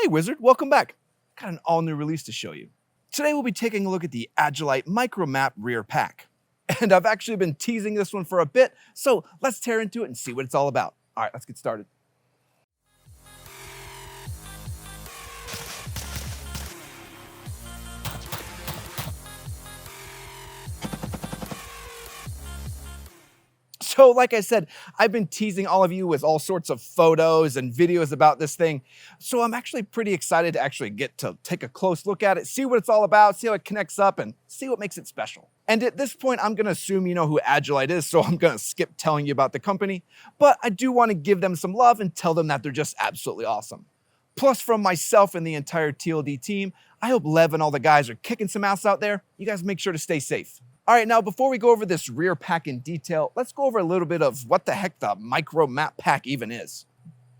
Hey Wizard, welcome back. Got an all new release to show you. Today we'll be taking a look at the Agilite Micro MAP rear pack. And I've actually been teasing this one for a bit, so let's tear into it and see what it's all about. All right, let's get started. So like I said, I've been teasing all of you with all sorts of photos and videos about this thing. So I'm actually pretty excited to actually get to take a close look at it, see what it's all about, see how it connects up, and see what makes it special. And at this point, I'm gonna assume you know who Agilite is, so I'm gonna skip telling you about the company, but I do wanna give them some love and tell them that they're just absolutely awesome. Plus, from myself and the entire TLD team, I hope Lev and all the guys are kicking some ass out there. You guys make sure to stay safe. All right, now before we go over this rear pack in detail, let's go over a little bit of what the heck the Micro MAP pack even is.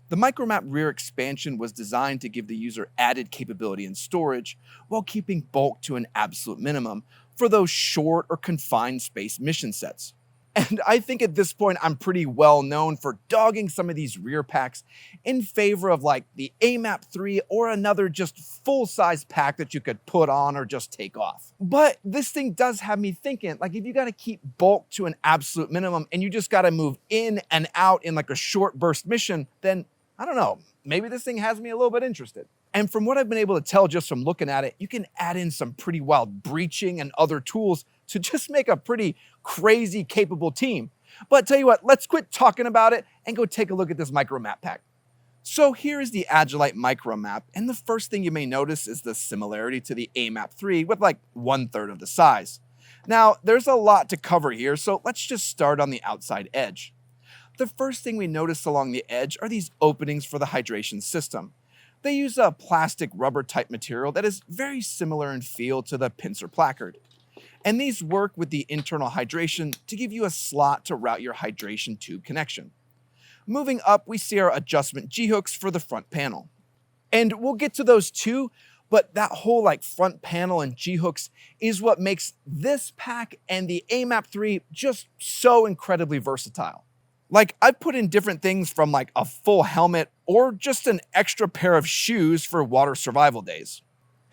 The Micro MAP rear expansion was designed to give the user added capability and storage while keeping bulk to an absolute minimum for those short or confined space mission sets. And I think at this point, I'm pretty well known for dogging some of these rear packs in favor of like the AMAP 3 or another just full-size pack that you could put on or just take off. But this thing does have me thinking, like if you gotta keep bulk to an absolute minimum and you just gotta move in and out in like a short burst mission, then I don't know, maybe this thing has me a little bit interested. And from what I've been able to tell just from looking at it, you can add in some pretty wild breaching and other tools to just make a pretty crazy capable team. But tell you what, let's quit talking about it and go take a look at this Micro MAP pack. So here is the Agilite Micro MAP, and the first thing you may notice is the similarity to the AMAP 3 with like 1/3 of the size. Now, there's a lot to cover here, so let's just start on the outside edge. The first thing we notice along the edge are these openings for the hydration system. They use a plastic rubber type material that is very similar in feel to the pincer placard. And these work with the internal hydration to give you a slot to route your hydration tube connection. Moving up, we see our adjustment G-hooks for the front panel. And we'll get to those too, but that whole like front panel and G-hooks is what makes this pack and the AMAP 3 just so incredibly versatile. Like I've put in different things from like a full helmet or just an extra pair of shoes for water survival days.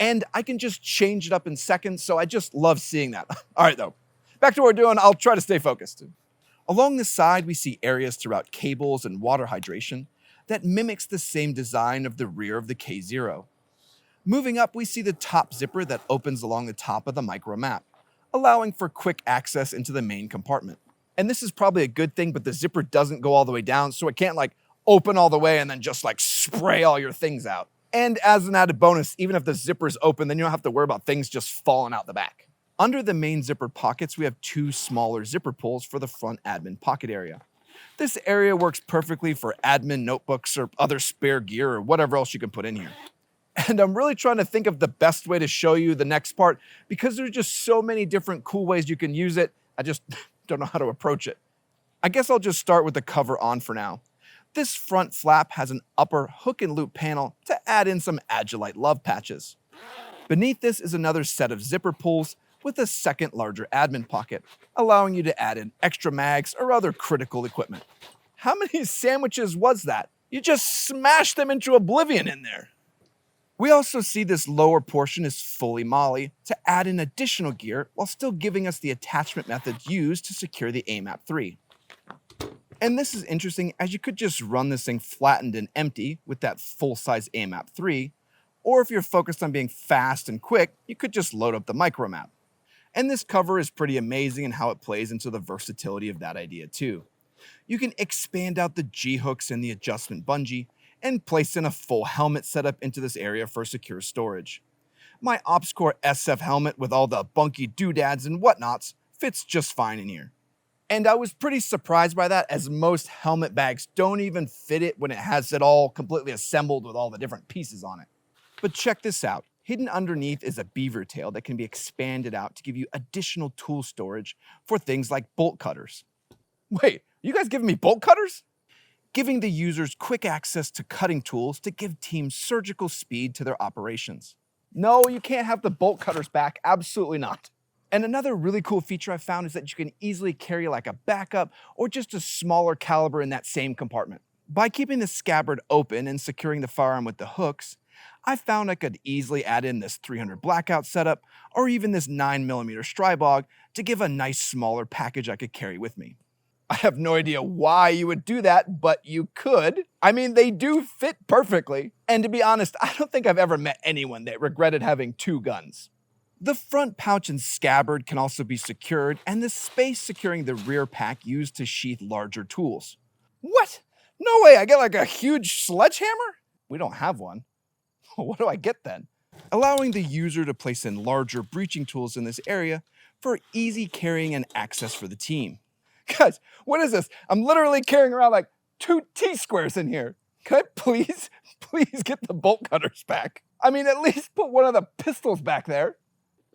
And I can just change it up in seconds, so I just love seeing that. All right though, back to what we're doing, I'll try to stay focused. Along the side, we see areas to route cables and water hydration that mimics the same design of the rear of the K0. Moving up, we see the top zipper that opens along the top of the Micro MAP, allowing for quick access into the main compartment. And this is probably a good thing, but the zipper doesn't go all the way down, so it can't like open all the way and then just like spray all your things out. And as an added bonus, even if the zipper is open, then you don't have to worry about things just falling out the back. Under the main zipper pockets, we have two smaller zipper pulls for the front admin pocket area. This area works perfectly for admin notebooks or other spare gear or whatever else you can put in here. And I'm really trying to think of the best way to show you the next part because there's just so many different cool ways you can use it. I just don't know how to approach it. I guess I'll just start with the cover on for now. This front flap has an upper hook and loop panel to add in some Agilite love patches. Beneath this is another set of zipper pulls with a second larger admin pocket, allowing you to add in extra mags or other critical equipment. How many sandwiches was that? You just smashed them into oblivion in there. We also see this lower portion is fully molle to add in additional gear while still giving us the attachment method used to secure the AMAP 3. And this is interesting as you could just run this thing flattened and empty with that full-size AMAP 3, or if you're focused on being fast and quick, you could just load up the Micro MAP. And this cover is pretty amazing in how it plays into the versatility of that idea too. You can expand out the G-hooks and the adjustment bungee and place in a full helmet setup into this area for secure storage. My OpsCore SF helmet with all the bunky doodads and whatnots fits just fine in here. And I was pretty surprised by that as most helmet bags don't even fit it when it has it all completely assembled with all the different pieces on it. But check this out. Hidden underneath is a beavertail that can be expanded out to give you additional tool storage for things like bolt cutters. Wait, you guys giving me bolt cutters? Giving the users quick access to cutting tools to give teams surgical speed to their operations. No, you can't have the bolt cutters back, absolutely not. And another really cool feature I found is that you can easily carry like a backup or just a smaller caliber in that same compartment. By keeping the scabbard open and securing the firearm with the hooks, I found I could easily add in this 300 blackout setup or even this 9mm Strybog to give a nice smaller package I could carry with me. I have no idea why you would do that, but you could. I mean, they do fit perfectly. And to be honest, I don't think I've ever met anyone that regretted having 2 guns. The front pouch and scabbard can also be secured, and the space securing the rear pack used to sheath larger tools. What? No way, I get like a huge sledgehammer? We don't have one. What do I get then? Allowing the user to place in larger breaching tools in this area for easy carrying and access for the team. Guys, what is this? I'm literally carrying around like 2 T-squares in here. Can I please get the bolt cutters back? I mean, at least put one of the pistols back there.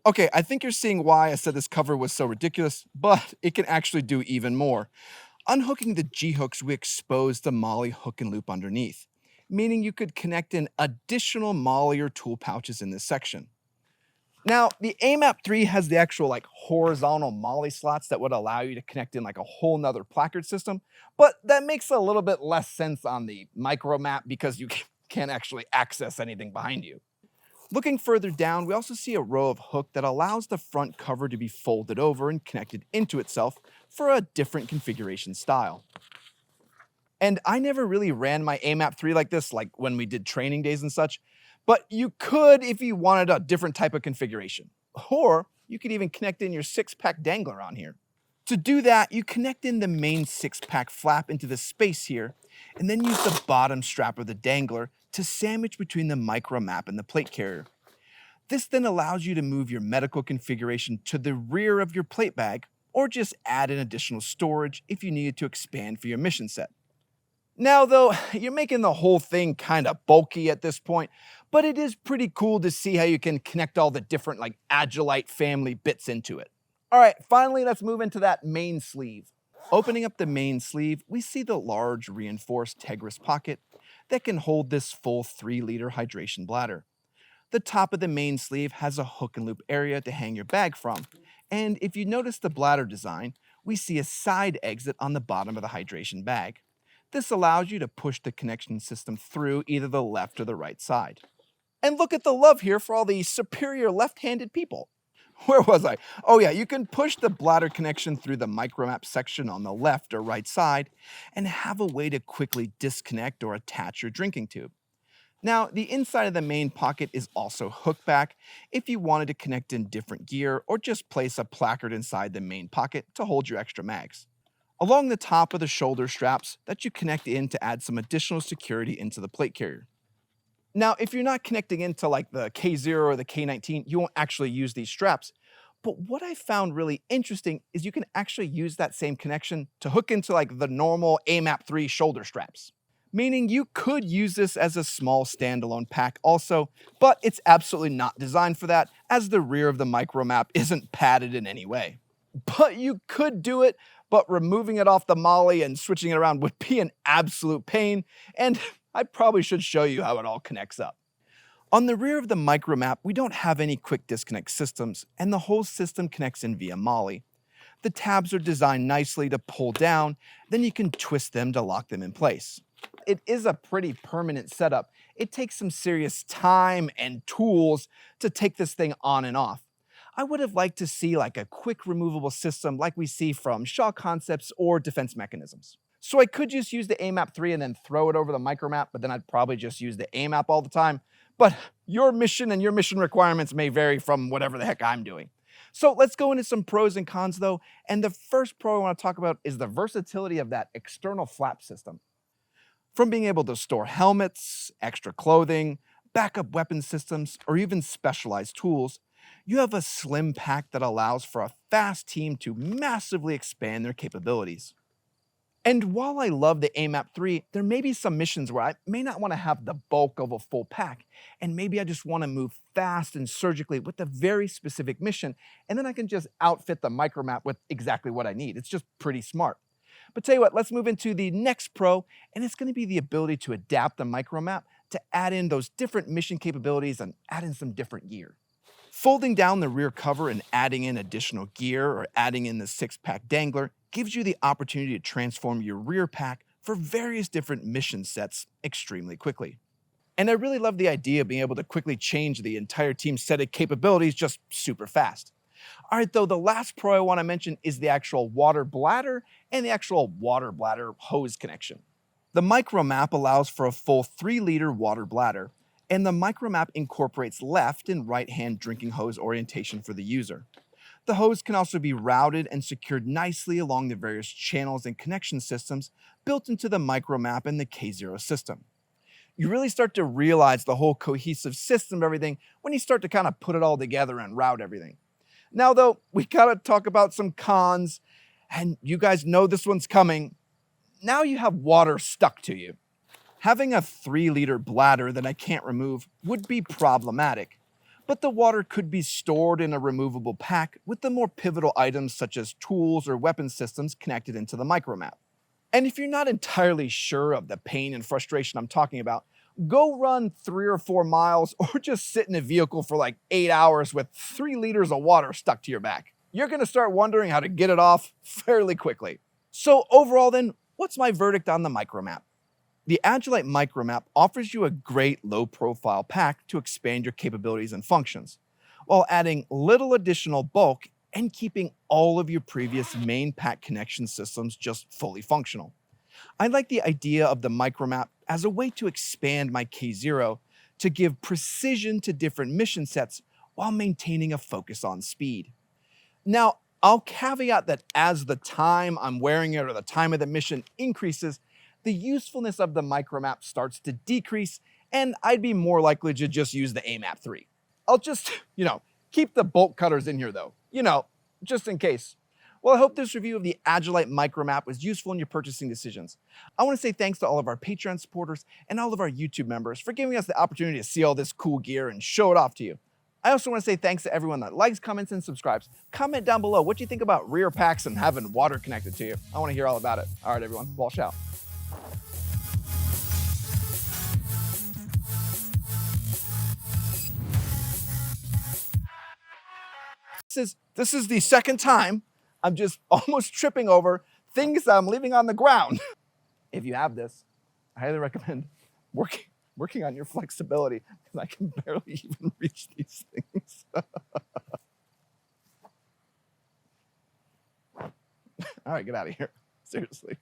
Okay, I think you're seeing why I said this cover was so ridiculous, but it can actually do even more. Unhooking the G-hooks, we expose the molle hook and loop underneath, meaning you could connect in additional molle or tool pouches in this section. Now, the A-MAP 3 has the actual like horizontal molle slots that would allow you to connect in like a whole nother placard system, but that makes a little bit less sense on the Micro MAP because you can't actually access anything behind you. Looking further down, we also see a row of hook that allows the front cover to be folded over and connected into itself for a different configuration style. And I never really ran my A-MAP 3 like this, like when we did training days and such, but you could if you wanted a different type of configuration. Or you could even connect in your 6-pack Dangler on here. To do that, you connect in the main 6-pack flap into the space here, and then use the bottom strap of the Dangler to sandwich between the Micro MAP and the plate carrier. This then allows you to move your medical configuration to the rear of your plate bag, or just add in additional storage if you needed to expand for your mission set. Now though, you're making the whole thing kind of bulky at this point, but it is pretty cool to see how you can connect all the different like Agilite family bits into it. All right, finally let's move into that main sleeve. Opening up the main sleeve, we see the large reinforced Tegris pocket that can hold this full 3-liter hydration bladder. The top of the main sleeve has a hook and loop area to hang your bag from, and if you notice the bladder design, we see a side exit on the bottom of the hydration bag. This allows you to push the connection system through either the left or the right side. And look at the love here for all the superior left-handed people. Where was I? Oh yeah, you can push the bladder connection through the Micro MAP section on the left or right side and have a way to quickly disconnect or attach your drinking tube. Now, the inside of the main pocket is also hook back if you wanted to connect in different gear or just place a placard inside the main pocket to hold your extra mags. Along the top of the shoulder straps that you connect in to add some additional security into the plate carrier. Now, if you're not connecting into like the K0 or the K19, you won't actually use these straps. But what I found really interesting is you can actually use that same connection to hook into like the normal A-MAP 3 shoulder straps. Meaning you could use this as a small standalone pack also, but it's absolutely not designed for that as the rear of the Micro MAP isn't padded in any way. But you could do it, but removing it off the molle and switching it around would be an absolute pain, and I probably should show you how it all connects up. On the rear of the Micro MAP, we don't have any quick disconnect systems, and the whole system connects in via molle. The tabs are designed nicely to pull down, then you can twist them to lock them in place. It is a pretty permanent setup. It takes some serious time and tools to take this thing on and off. I would have liked to see like a quick removable system like we see from Shaw Concepts or Defense Mechanisms. So I could just use the A-MAP 3 and then throw it over the Micro MAP, but then I'd probably just use the A-MAP all the time. But your mission and your mission requirements may vary from whatever the heck I'm doing. So let's go into some pros and cons though. And the first pro I want to talk about is the versatility of that external flap system. From being able to store helmets, extra clothing, backup weapon systems, or even specialized tools, you have a slim pack that allows for a fast team to massively expand their capabilities. And while I love the A-MAP 3, there may be some missions where I may not want to have the bulk of a full pack, and maybe I just want to move fast and surgically with a very specific mission, and then I can just outfit the Micro MAP with exactly what I need. It's just pretty smart. But tell you what, let's move into the next pro, and it's going to be the ability to adapt the Micro MAP to add in those different mission capabilities and add in some different gear. Folding down the rear cover and adding in additional gear or adding in the 6-pack Dangler gives you the opportunity to transform your rear pack for various different mission sets extremely quickly. And I really love the idea of being able to quickly change the entire team's set of capabilities just super fast. All right, though, the last pro I want to mention is the actual water bladder and the actual water bladder hose connection. The Micro MAP allows for a full 3-liter water bladder, and the Micro MAP incorporates left and right hand drinking hose orientation for the user. The hose can also be routed and secured nicely along the various channels and connection systems built into the Micro MAP and the K0 system. You really start to realize the whole cohesive system of everything when you start to kind of put it all together and route everything. Now, though, we gotta talk about some cons, and you guys know this one's coming. Now you have water stuck to you. Having a 3-liter bladder that I can't remove would be problematic, but the water could be stored in a removable pack with the more pivotal items such as tools or weapon systems connected into the Micro MAP. And if you're not entirely sure of the pain and frustration I'm talking about, go run 3 or 4 miles or just sit in a vehicle for like 8 hours with 3 liters of water stuck to your back. You're gonna start wondering how to get it off fairly quickly. So overall then, what's my verdict on the Micro MAP? The Agilite Micro MAP offers you a great low-profile pack to expand your capabilities and functions, while adding little additional bulk and keeping all of your previous main pack connection systems just fully functional. I like the idea of the Micro MAP as a way to expand my K0 to give precision to different mission sets while maintaining a focus on speed. Now, I'll caveat that as the time I'm wearing it or the time of the mission increases, the usefulness of the Micro MAP starts to decrease, and I'd be more likely to just use the AMAP 3. I'll just, keep the bolt cutters in here though, just in case. Well, I hope this review of the Agilite Micro MAP was useful in your purchasing decisions. I want to say thanks to all of our Patreon supporters and all of our YouTube members for giving us the opportunity to see all this cool gear and show it off to you. I also want to say thanks to everyone that likes, comments, and subscribes. Comment down below what you think about rear packs and having water connected to you. I want to hear all about it. All right, everyone, wash out. This is the second time I'm just almost tripping over things I'm leaving on the ground. If you have this, I highly recommend working on your flexibility because I can barely even reach these things. All right, get out of here. Seriously.